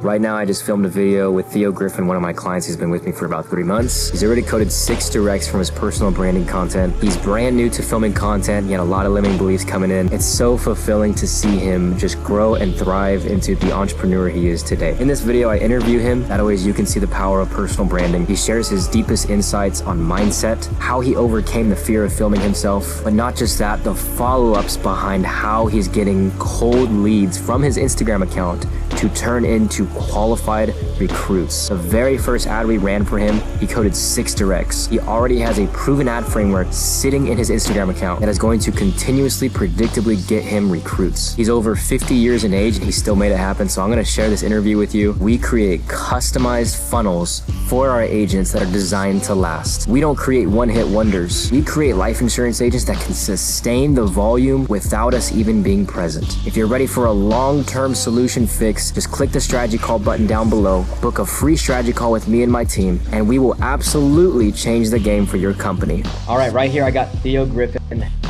Right now, I just filmed a video with Theo Griffin, one of my clients. He's been with me for about 3 months. He's already coded 6 directs from his personal branding content. He's brand new to filming content. He had a lot of limiting beliefs coming in. It's so fulfilling to see him just grow and thrive into the entrepreneur he is today. In this video, I interview him. That way you can see the power of personal branding. He shares his deepest insights on mindset, how he overcame the fear of filming himself, but not just that, the follow-ups behind how he's getting cold leads from his Instagram account to turn into qualified recruits. The very first ad we ran for him, he coded 6 directs. He already has a proven ad framework sitting in his Instagram account that is going to continuously, predictably get him recruits. He's over 50 years in age and he still made it happen. So I'm gonna share this interview with you. We create customized funnels for our agents that are designed to last. We don't create one-hit wonders. We create life insurance agents that can sustain the volume without us even being present. If you're ready for a long-term solution fix, just click the strategy call button down below, book a free strategy call with me and my team, and we will absolutely change the game for your company. All right here I got Theo Griffin.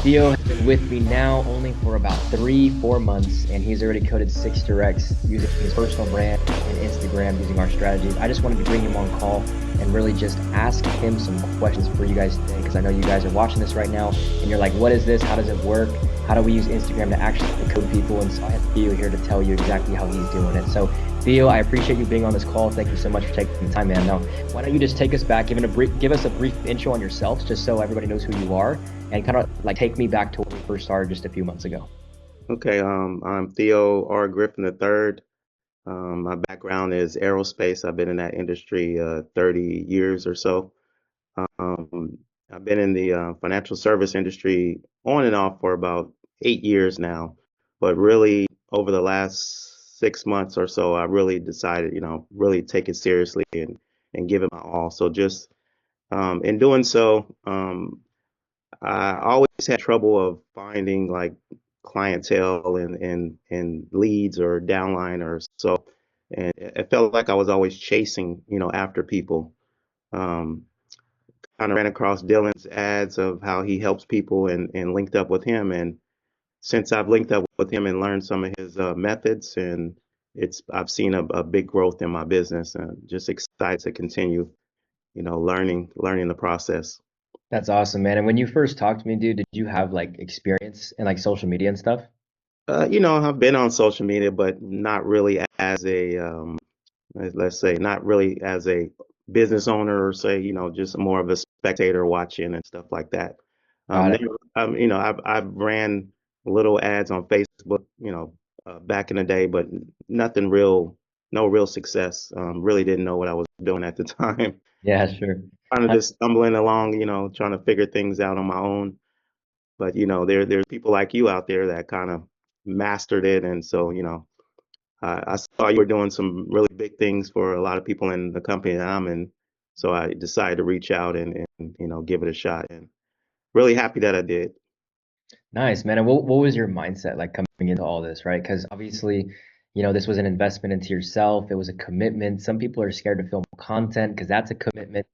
Theo has been with me now only for about 3-4 months, and he's already coded 6 directs using his personal brand and Instagram using our strategies. I just wanted to bring him on call and really just ask him some questions for you guys today, because I know you guys are watching this right now and you're like, what is this? How does it work? How do we use Instagram to actually code people? And so I have Theo here to tell you exactly how he's doing it. So Theo, I appreciate you being on this call. Thank you so much for taking the time, man. Now, why don't you just take us back, give us a brief intro on yourself, just so everybody knows who you are, and kind of like take me back to when we first started just a few months ago. Okay, I'm Theo R. Griffin III. My background is aerospace. I've been in that industry 30 years or so. I've been in the financial service industry on and off for about 8 years now, but really over the last 6 months or so, I really decided, really take it seriously and give it my all. So just in doing so, I always had trouble of finding like clientele and leads or downline or so, and it felt like I was always chasing, after people. Um, Kind of ran across Dylan's ads of how he helps people and linked up with him. And since I've linked up with him and learned some of his methods, and I've seen a big growth in my business, and just excited to continue, learning the process. That's awesome, man. And when you first talked to me, dude, did you have like experience in like social media and stuff? I've been on social media, but not really as a, let's say, not really as a business owner or say, just more of a spectator watching and stuff like that. Got it. There, I've ran little ads on Facebook, back in the day, but nothing real, no real success. Really didn't know what I was doing at the time. Yeah, sure. Kind of just stumbling along, trying to figure things out on my own. But there's people like you out there that kind of mastered it, and so I saw you were doing some really big things for a lot of people in the company that I'm in, so I decided to reach out and give it a shot, and really happy that I did. Nice, man. And what was your mindset like coming into all this, right? Because obviously, this was an investment into yourself. It was a commitment. Some people are scared to film content because that's a commitment.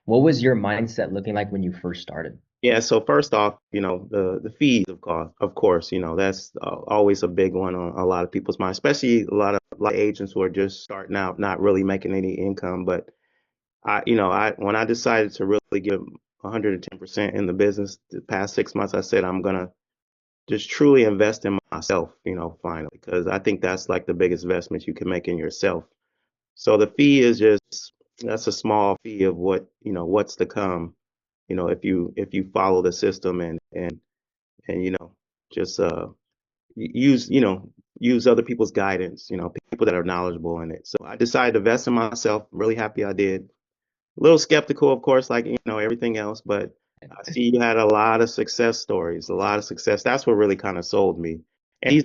What was your mindset looking like when you first started? Yeah, so first off, the fees, of course, that's always a big one on a lot of people's mind, especially a lot of agents who are just starting out, not really making any income. But I when I decided to really give 110% in the business the past 6 months, I said I'm gonna just truly invest in myself, finally, because I think that's like the biggest investment you can make in yourself. So the fee is just that's a small fee of what's to come, if you follow the system and just use other people's guidance, people that are knowledgeable in it. So I decided to invest in myself. Really happy I did. A little skeptical, of course, like everything else, but I see you had a lot of success stories, a lot of success. That's what really kind of sold me. And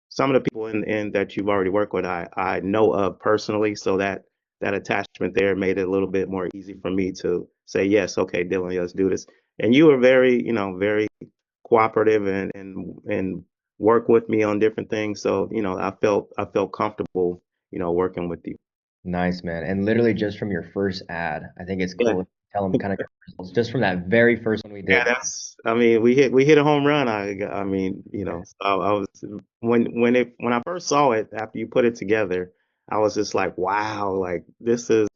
some of the people in that you've already worked with, I know of personally, so that attachment there made it a little bit more easy for me to say yes, okay, Dylan, let's do this. And you were very, very cooperative and work with me on different things. So, I felt comfortable, working with you. Nice, man. And literally just from your first ad, I think it's Yeah. cool to tell them kind of your results just from that very first one we Yeah, did. I mean, we hit a home run. I mean, Yeah. so I was when I first saw it after you put it together, I was just like, wow, like this is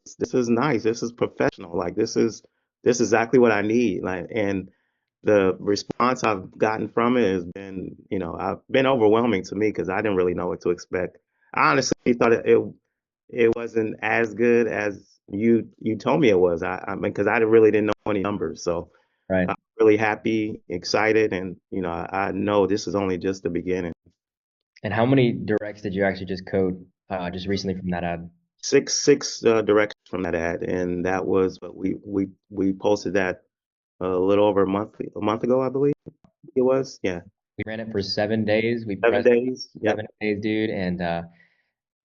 nice. This is professional. Like this is exactly what I need. Like, and the response I've gotten from it has been, I've been overwhelming to me because I didn't really know what to expect. I honestly thought it wasn't as good as you told me it was. I mean, because I really didn't know any numbers. So Right. I'm really happy, excited, and I know this is only just the beginning. And how many directs did you actually just code just recently from that ad? Six directions from that ad, and that was what we posted that a little over a month ago, I believe it was. Yeah, We ran it for 7 days. We seven pressed days. Yep. 7 days, dude. And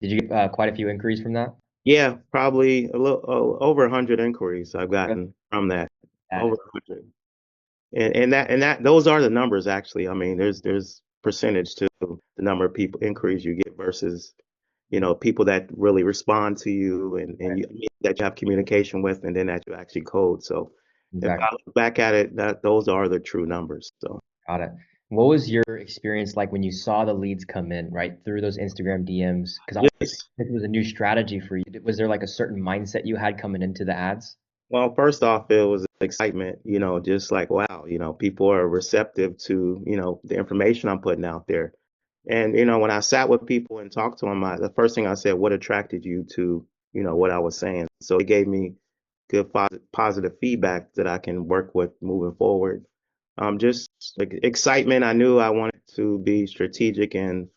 did you get quite a few inquiries from that? Yeah, probably a little over 100 inquiries I've Really? gotten from that. That Over is 100. And those are the numbers actually. I mean, there's percentage to the number of people inquiries you get versus, people that really respond to you and that you have communication with and then that you actually code. So if exactly. I look back at it, that those are the true numbers. So Got it. What was your experience like when you saw the leads come in, right, through those Instagram DMs? Because obviously yes. this was a new strategy for you. Was there like a certain mindset you had coming into the ads? Well, first off, it was excitement, just like, wow, people are receptive to, the information I'm putting out there. And, when I sat with people and talked to them, the first thing I said, what attracted you to, what I was saying? So it gave me good positive feedback that I can work with moving forward. Just like excitement. I knew I wanted to be strategic and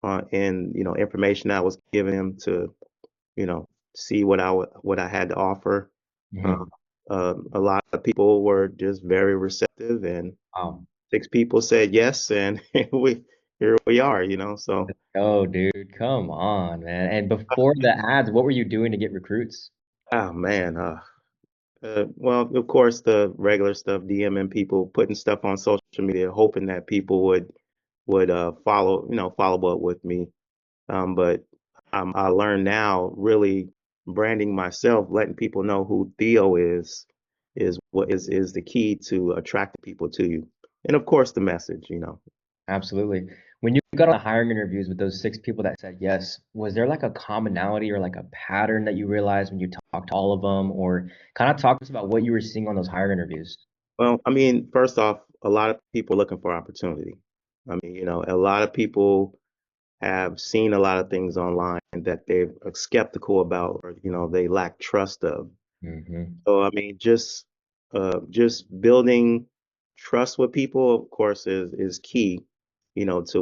information I was giving them to you know, see what I had to offer. Hmm. Um, a lot of people were just very receptive, and Wow. six people said yes, and here we are. So Oh, dude, come on, man. And before the ads, what were you doing to get recruits? oh man, well, of course the regular stuff, DMing people, putting stuff on social media, hoping that people would follow up with me. But I learned now really branding myself, letting people know who Theo is what is the key to attracting people to you. And of course the message. Absolutely. When you got on the hiring interviews with those six people that said yes, was there like a commonality or like a pattern that you realized when you talked to all of them, or kind of talk to us about what you were seeing on those hiring interviews? Well, I mean, first off, a lot of people are looking for opportunity. I mean, a lot of people have seen a lot of things online that they're skeptical about or they lack trust of. Hmm. So I mean, just building trust with people, of course, is key, to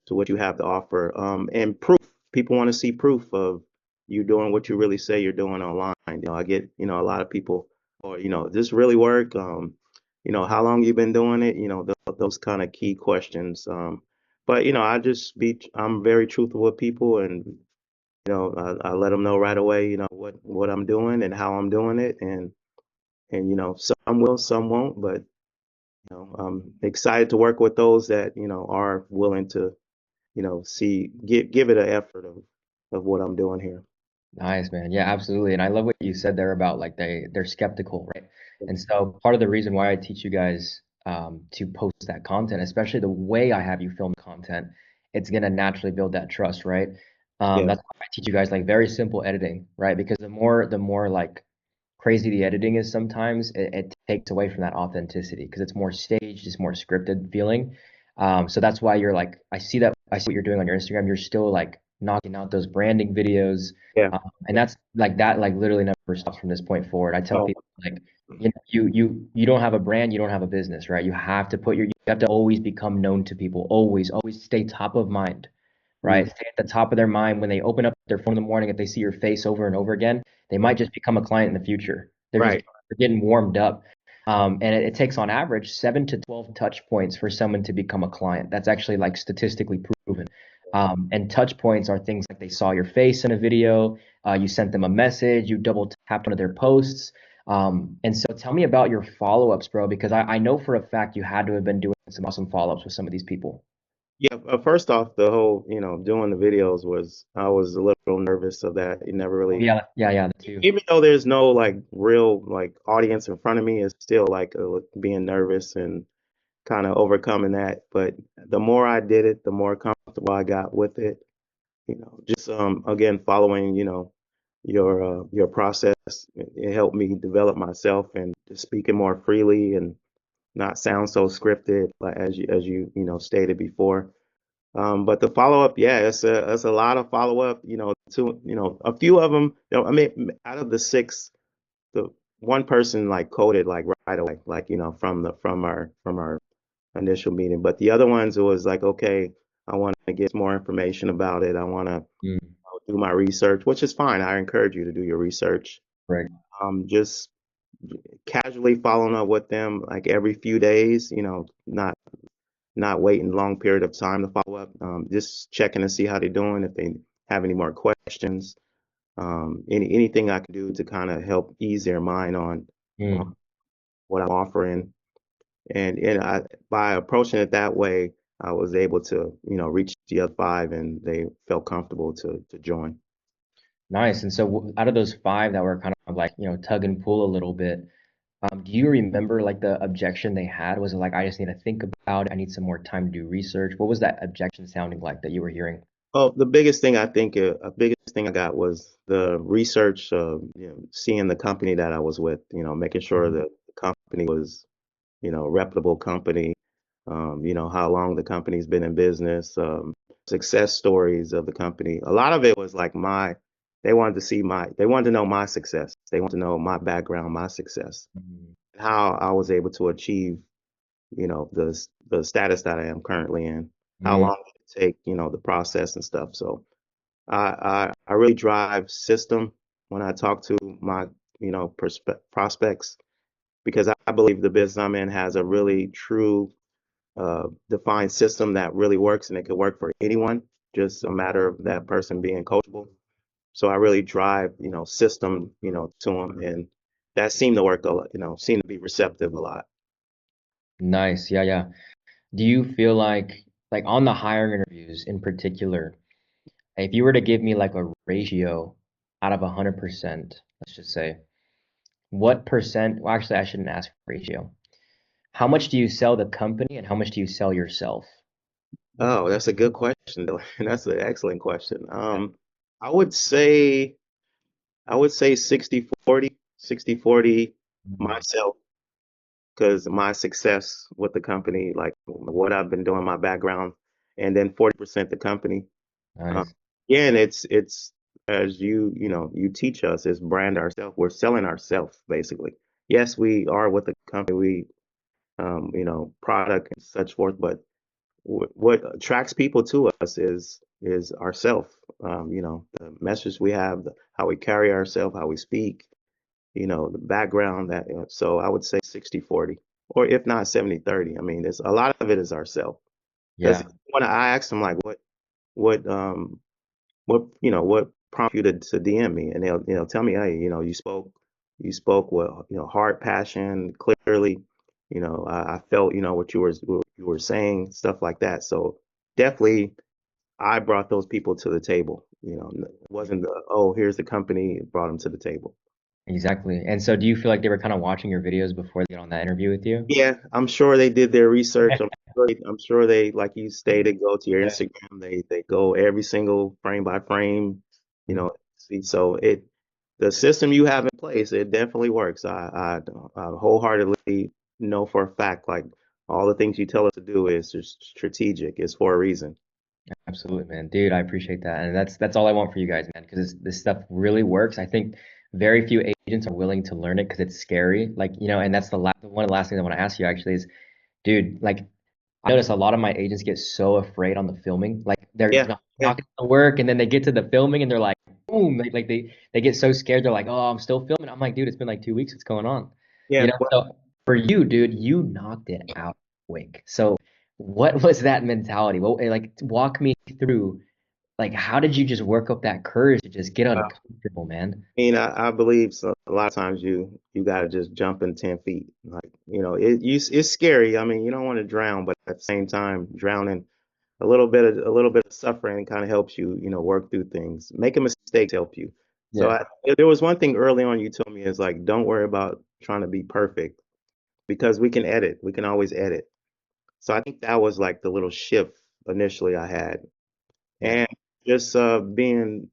what you have to offer. And proof. People want to see proof of you doing what you really say you're doing online. I get, a lot of people, or does this really work? How long you been doing it? Those kind of key questions. But I'm very truthful with people, and I let them know right away, what I'm doing and how I'm doing it, and some will, some won't, but I'm excited to work with those that are willing to see give it an effort of what I'm doing here. Nice, man. Yeah, absolutely. And I love what you said there about like they're skeptical, right? And so part of the reason why I teach you guys to post that content, especially the way I have you film content, it's gonna naturally build that trust, right? Yeah, That's why I teach you guys like very simple editing, right? Because the more like crazy the editing is sometimes, it takes away from that authenticity because it's more staged, it's more scripted feeling. So that's why you're like, I see what you're doing on your Instagram. You're still like knocking out those branding videos, yeah. and that's like that, like literally never stops from this point forward. I tell Oh, people like, you don't have a brand, you don't have a business, right? You have to always become known to people, always stay top of mind, mm, right? Stay at the top of their mind when they open up their phone in the morning. If they see your face over and over again, they might just become a client in the future. right. They're getting warmed up. And it takes on average 7 to 12 touch points for someone to become a client. That's actually like statistically proven. And touch points are things like they saw your face in a video, you sent them a message, you double tapped one of their posts. And so tell me about your follow-ups, bro, because I know for a fact you had to have been doing some awesome follow-ups with some of these people. Yeah, first off, the whole, doing the videos I was a little nervous of that. It never Oh, really, yeah, the two. even though there's no like real like audience in front of me, it's still like being nervous and kind of overcoming that. But the more I did it, the more comfortable I got with it. just again following, your process. It helped me develop myself and just speaking more freely and not sound so scripted, like as you stated before. But the follow up, yeah, it's a lot of follow up. A few of them. I mean, out of the six, the one person like coded like right away, like from our initial meeting. But the other ones, it was like, okay, I want to get more information about it. I want to Mm, do my research, which is fine. I encourage you to do your research. right. Just casually following up with them like every few days, not waiting long period of time to follow up. Just checking to see how they're doing, if they have any more questions, anything I can do to kind of help ease their mind on Mm. what I'm offering. And by approaching it that way, I was able to, reach the other five, and they felt comfortable to join. Nice. And so out of those five that were kind of like, tug and pull a little bit, do you remember like the objection they had? Was it like, I just need to think about it, I need some more time to do research? What was that objection sounding like that you were hearing? Well, the biggest thing I think, biggest thing I got was the research, seeing the company that I was with, making sure Mhm. that the company was, a reputable company, how long the company's been in business, success stories of the company. A lot of it was like they wanted to know my success. They wanted to know my background, my success, Mhm. how I was able to achieve, the status that I am currently in, how Mm, long did it take, the process and stuff. So I really drive system when I talk to my, prospects, because I believe the business I'm in has a really true defined system that really works, and it could work for anyone, just a matter of that person being coachable. So I really drive, system, to them, and that seemed to work a lot, seemed to be receptive a lot. nice. Yeah, yeah. Do you feel like on the hiring interviews in particular, if you were to give me like a ratio out of 100%, let's just say, what percent, well, actually, I shouldn't ask for ratio. How much do you sell the company and how much do you sell yourself? Oh, that's a good question, Dylan. That's an excellent question. Yeah. I would say I would say 60-40, 60-40 Mm, myself, because my success with the company, like what I've been doing, my background, and then 40% the company. Uh, nice. Again, it's as you teach us, is brand ourselves. We're selling ourselves basically. Yes, we are with the company, we product and such forth, but what attracts people to us is ourself. The message we have, how we carry ourselves, how we speak, the background that, so I would say 60-40, or if not 70-30. I mean, there's a lot of it is ourself. Because Yeah, when I ask them like what what prompted you to DM me, and they'll tell me, hey, you spoke with, heart, passion, clearly. I felt, what you were saying, stuff like that. So definitely, I brought those people to the table. It wasn't oh, here's the company, brought them to the table. exactly. And so do you feel like they were kind of watching your videos before they get on that interview with you? Yeah, I'm sure they did their research. I'm sure they, like you stated, go to your Yeah. Instagram. They go every single frame by frame, Mm, see. So the system you have in place, it definitely works. I wholeheartedly know for a fact, like all the things you tell us to do is just strategic. It's for a reason. absolutely, man. Dude, I appreciate that. And that's all I want for you guys, man, because this stuff really works. I think very few agents are willing to learn it because it's scary. Like, and that's one of the last things I want to ask you actually is, dude, like I notice a lot of my agents get so afraid on the filming. Like they're Yeah, yeah, knocking the work and then they get to the filming and they're like, boom, like they get so scared. They're like, oh, I'm still filming. I'm like, dude, it's been like 2 weeks. What's going on? yeah. So for you, dude, you knocked it out quick. So what was that mentality? Well, like walk me through, like how did you just work up that courage to just get uncomfortable, man? Mean, I believe so. A lot of times you gotta just jump in 10 feet. Like, it's scary. I mean, you don't want to drown, but at the same time, drowning, a little bit of suffering kind of helps you, work through things. Making mistakes help you. So Yeah, there was one thing early on you told me, is like, don't worry about trying to be perfect, because we can edit. We can always edit. So I think that was like the little shift initially I had. yeah. just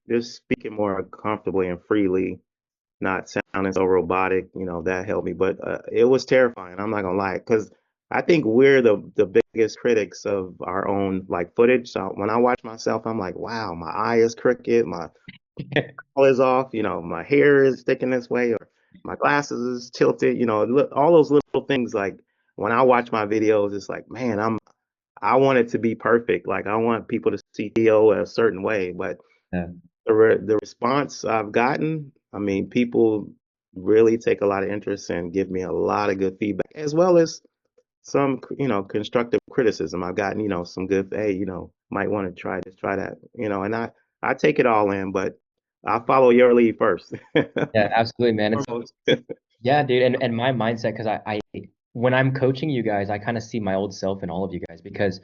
just speaking more comfortably and freely, not sounding so robotic, that helped me. But it was terrifying. I'm not gonna lie, because I think we're the biggest critics of our own like footage. So when I watch myself, I'm like, wow, my eye is crooked, my call is off, my hair is sticking this way, or my glasses is tilted, all those little things. Like when I watch my videos, it's like, man, I want it to be perfect. Like I want people to see Theo a certain way, but Yeah. the response I've gotten, I mean, people really take a lot of interest and give me a lot of good feedback, as well as some, constructive criticism. I've gotten, some good, hey, might want to try this, try that, and I take it all in, but I follow your lead first. Yeah, absolutely, man. And so, Foremost. yeah, dude, and my mindset, because I when I'm coaching you guys, I kind of see my old self in all of you guys because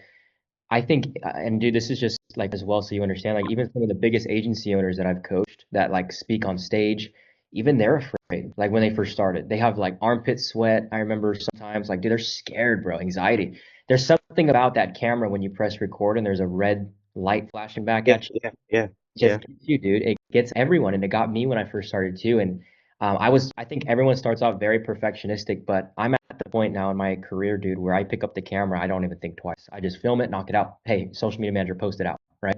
I think, and dude, this is just like as well, so you understand, like even some of the biggest agency owners that I've coached that like speak on stage, even they're afraid. Like when they first started, they have like armpit sweat. I remember sometimes, like, dude, they're scared, bro, anxiety. There's something about that camera when you press record and there's a red light flashing back Yeah, at you. yeah, yeah, Just yeah. gets you, dude. It gets everyone, and it got me when I first started too. And I think everyone starts off very perfectionistic, but I'm at the point now in my career, dude, where I pick up the camera, I don't even think twice. I just film it, knock it out. Hey, social media manager, post it out, right?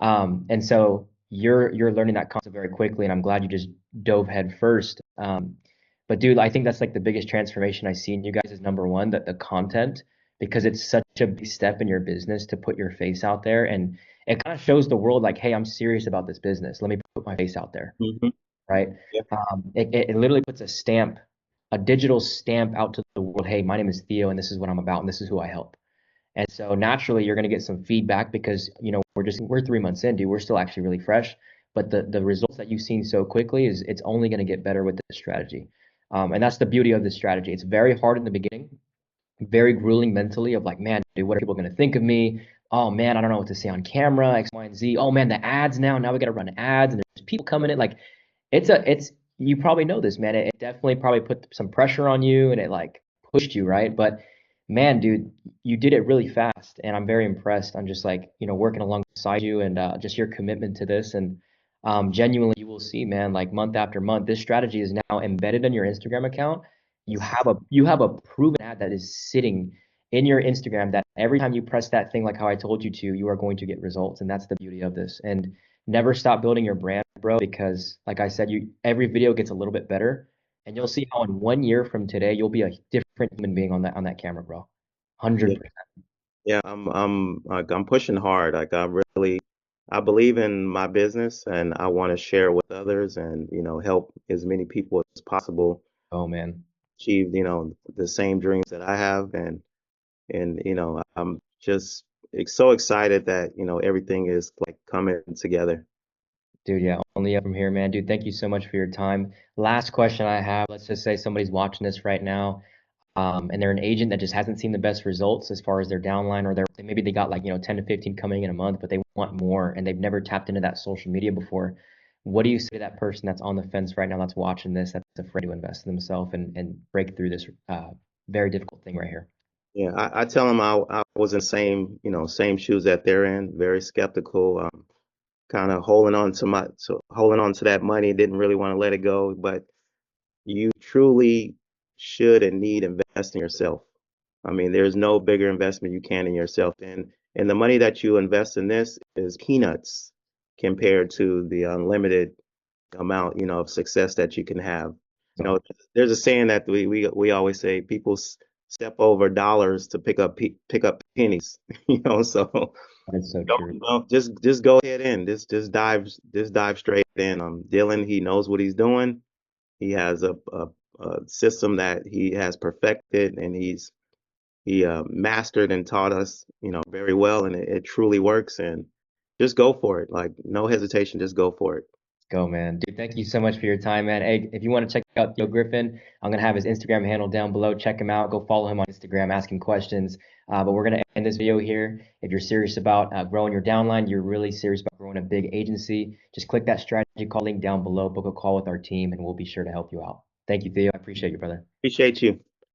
And so you're learning that concept very quickly, and I'm glad you just dove head first. But dude, I think that's like the biggest transformation I see in you guys is number one, that the content, because it's such a big step in your business to put your face out there, and it kind of shows the world like, hey, I'm serious about this business. Let me put my face out there, Hmm. right? Yeah. It literally puts a stamp, a digital stamp out to the world. Hey, my name is Theo, and this is what I'm about, and this is who I help. And so naturally, you're going to get some feedback because we're 3 months in, dude. We're still actually really fresh, but the results that you've seen so quickly is it's only going to get better with this strategy. And that's the beauty of this strategy. It's very hard in the beginning, very grueling mentally of like, man, dude, what are people going to think of me? Oh man, I don't know what to say on camera, X, Y, and Z. Oh man, the ads now. Now we got to run ads, and there's people coming in. Like, it's you probably know this, man. It definitely probably put some pressure on you, and it like pushed you, right? But man, dude, you did it really fast, and I'm very impressed. I'm just like, working alongside you, and just your commitment to this, and genuinely, you will see, man, like month after month, this strategy is now embedded in your Instagram account. You have a proven ad that is sitting in your Instagram that every time you press that thing, like how I told you to, you are going to get results, and that's the beauty of this. And never stop building your brand, bro, because like I said, you every video gets a little bit better, and you'll see how in 1 year from today you'll be a different human being on that camera, bro. Yeah. 100%. Yeah, I'm pushing hard. Like I believe in my business and I want to share with others and, help as many people as possible Oh man, achieve, the same dreams that I have. And, I'm just so excited that, everything is like coming together. dude, yeah, only up from here, man. Dude, thank you so much for your time. Last question I have. Let's just say somebody's watching this right now, and they're an agent that just hasn't seen the best results as far as their downline, or maybe they got like 10 to 15 coming in a month, but they want more and they've never tapped into that social media before. What do you say to that person that's on the fence right now, that's watching this, that's afraid to invest in themselves and break through this very difficult thing right here? Yeah, I tell them I was in the same, same shoes that they're in, very skeptical, kind of holding on to that money, didn't really want to let it go, but you truly should and need invest in yourself. I mean, there's no bigger investment you can in yourself. And the money that you invest in this is peanuts compared to the unlimited amount, of success that you can have. You So know, there's a saying that we always say people step over dollars to pick up pennies, so that's so true. just go ahead in. Just dive straight in. Dylan, he knows what he's doing. He has a system that he has perfected and he mastered and taught us, very well, and it truly works. And just go for it. Like no hesitation, just go for it. Go, man. Dude, thank you so much for your time, man. Hey, if you want to check out Theo Griffin, I'm going to have his Instagram handle down below. Check him out. Go follow him on Instagram, ask him questions. But we're going to end this video here. If you're serious about growing your downline, you're really serious about growing a big agency, just click that strategy call link down below, book a call with our team, and we'll be sure to help you out. Thank you, Theo. I appreciate you, brother. Appreciate you.